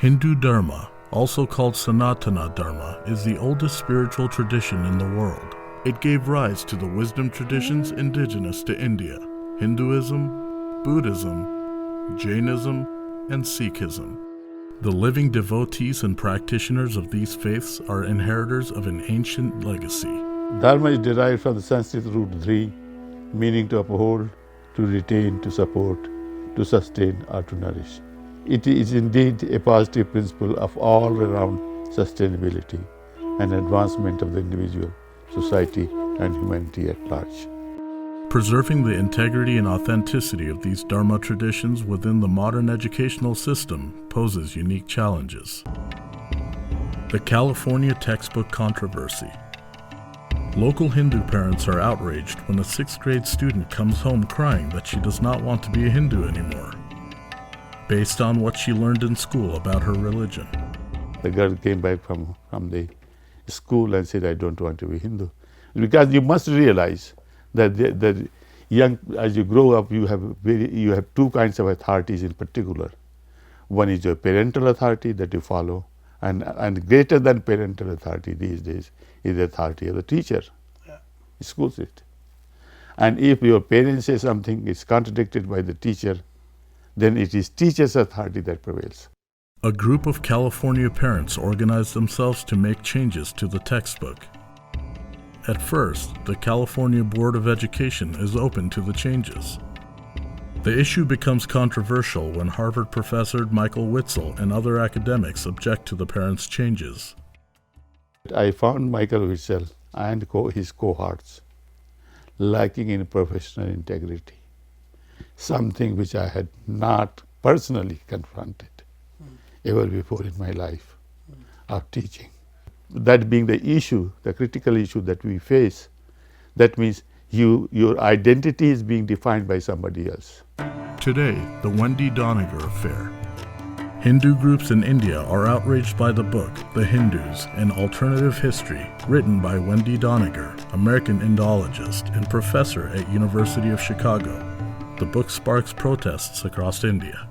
Hindu Dharma, also called Sanatana Dharma, is the oldest spiritual tradition in the world. It gave rise to the wisdom traditions indigenous to India: Hinduism, Buddhism, Jainism, and Sikhism. The living devotees and practitioners of these faiths are inheritors of an ancient legacy. Dharma is derived from the Sanskrit root dhri, meaning to uphold, to retain, to support, to sustain, or to nourish. It is indeed a positive principle of all-around sustainability and advancement of the individual, society, and humanity at large. Preserving the integrity and authenticity of these Dharma traditions within the modern educational system poses unique challenges. The California textbook controversy. Local Hindu parents are outraged when a 6th grade student comes home crying that she does not want to be a Hindu anymore, based on what she learned in school about her religion. The girl came back from the school and said, "I don't want to be Hindu." Because you must realize that as you grow up, you have two kinds of authorities in particular. One is your parental authority that you follow, and greater than parental authority these days is the authority of the teacher. Yeah. School system. And if your parents say something is contradicted by the teacher, then it is teacher's authority that prevails. A group of California parents organized themselves to make changes to the textbook. At first, the California Board of Education is open to the changes. The issue becomes controversial when Harvard professor Michael Witzel and other academics object to the parents' changes. I found Michael Witzel and his cohorts lacking in professional integrity, something which I had not personally confronted ever before in my life of teaching. That being the issue, the critical issue that we face, that means your identity is being defined by somebody else. Today, the Wendy Doniger affair. Hindu groups in India are outraged by the book, The Hindus, An Alternative History, written by Wendy Doniger, American Indologist and professor at University of Chicago. The book sparks protests across India.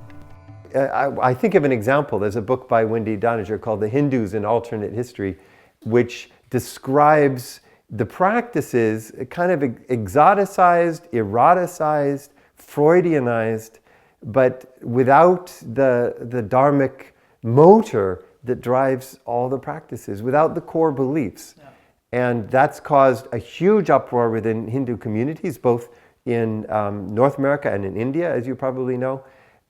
I think of an example. There's a book by Wendy Doniger called The Hindus, An Alternate History, which describes the practices kind of exoticized, eroticized, Freudianized, but without the dharmic motor that drives all the practices, without the core beliefs. Yeah. And that's caused a huge uproar within Hindu communities, both in North America and in India, as you probably know.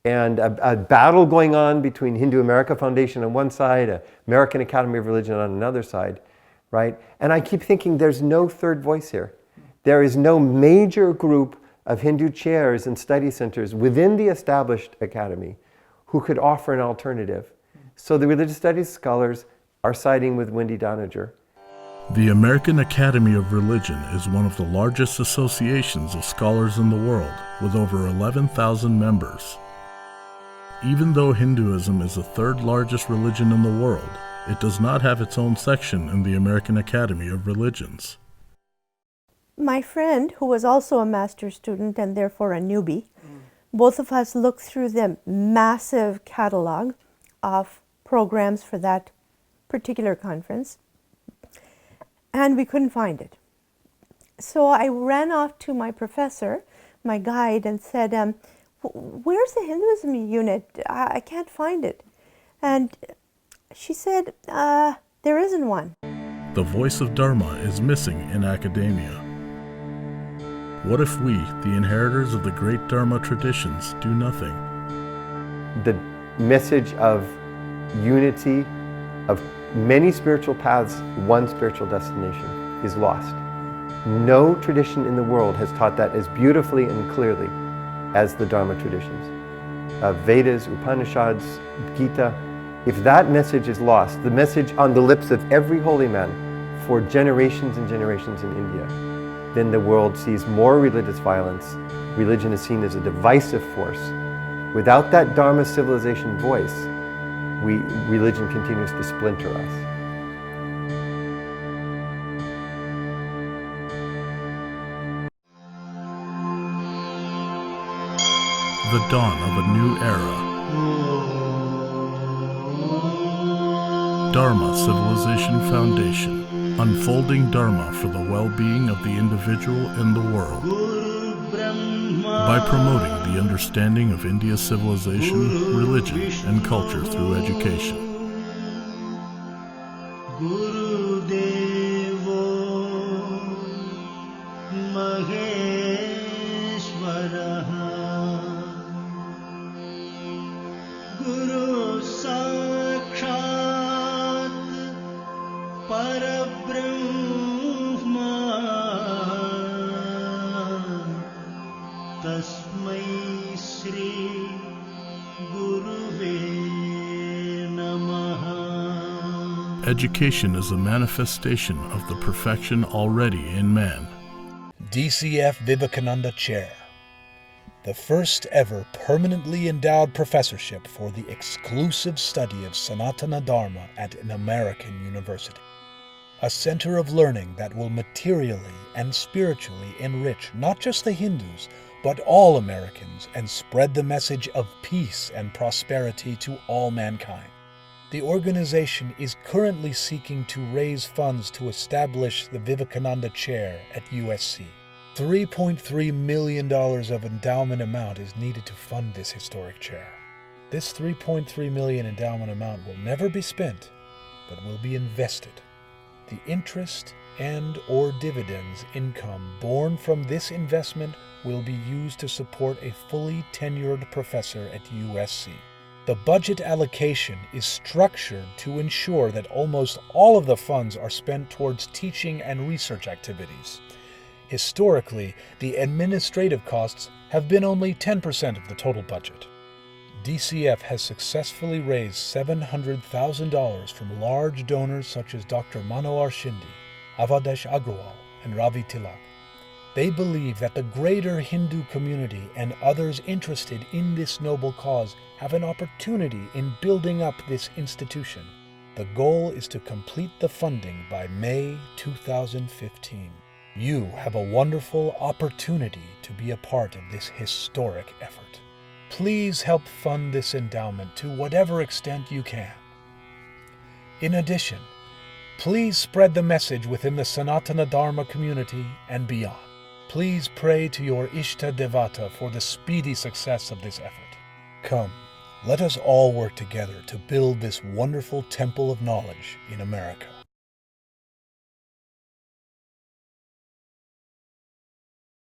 And a battle going on between Hindu America Foundation on one side, American Academy of Religion on another side, right? And I keep thinking there's no third voice here. There is no major group of Hindu chairs and study centers within the established academy who could offer an alternative. So the religious studies scholars are siding with Wendy Doniger. The American Academy of Religion is one of the largest associations of scholars in the world, with over 11,000 members. Even though Hinduism is the third largest religion in the world, it does not have its own section in the American Academy of Religions. My friend, who was also a master's student and therefore a newbie, both of us looked through the massive catalog of programs for that particular conference, and we couldn't find it. So I ran off to my professor, my guide, and said, "Where's the Hinduism unit? I can't find it." And she said, "There isn't one." The voice of Dharma is missing in academia. What if we, the inheritors of the great Dharma traditions, do nothing? The message of unity, of many spiritual paths, one spiritual destination, is lost. No tradition in the world has taught that as beautifully and clearly as the Dharma traditions. Vedas, Upanishads, Gita. If that message is lost, the message on the lips of every holy man for generations and generations in India, then the world sees more religious violence. Religion is seen as a divisive force. Without that Dharma civilization voice, religion continues to splinter us. The dawn of a new era. Dharma Civilization Foundation, unfolding Dharma for the well-being of the individual and the world. By promoting the understanding of India's civilization, religion, and culture through education. Education is a manifestation of the perfection already in man. DCF Vivekananda Chair, the first ever permanently endowed professorship for the exclusive study of Sanatana Dharma at an American university. A center of learning that will materially and spiritually enrich not just the Hindus, but all Americans and spread the message of peace and prosperity to all mankind. The organization is currently seeking to raise funds to establish the Vivekananda Chair at USC. $3.3 million of endowment amount is needed to fund this historic chair. This $3.3 million endowment amount will never be spent, but will be invested. The interest and/or dividends income born from this investment will be used to support a fully tenured professor at USC. The budget allocation is structured to ensure that almost all of the funds are spent towards teaching and research activities. Historically, the administrative costs have been only 10% of the total budget. DCF has successfully raised $700,000 from large donors such as Dr. Manohar Shinde, Avadesh Agrawal, and Ravi Tilak. They believe that the greater Hindu community and others interested in this noble cause have an opportunity in building up this institution. The goal is to complete the funding by May 2015. You have a wonderful opportunity to be a part of this historic effort. Please help fund this endowment to whatever extent you can. In addition, please spread the message within the Sanatana Dharma community and beyond. Please pray to your Ishta Devata for the speedy success of this effort. Come, let us all work together to build this wonderful temple of knowledge in America.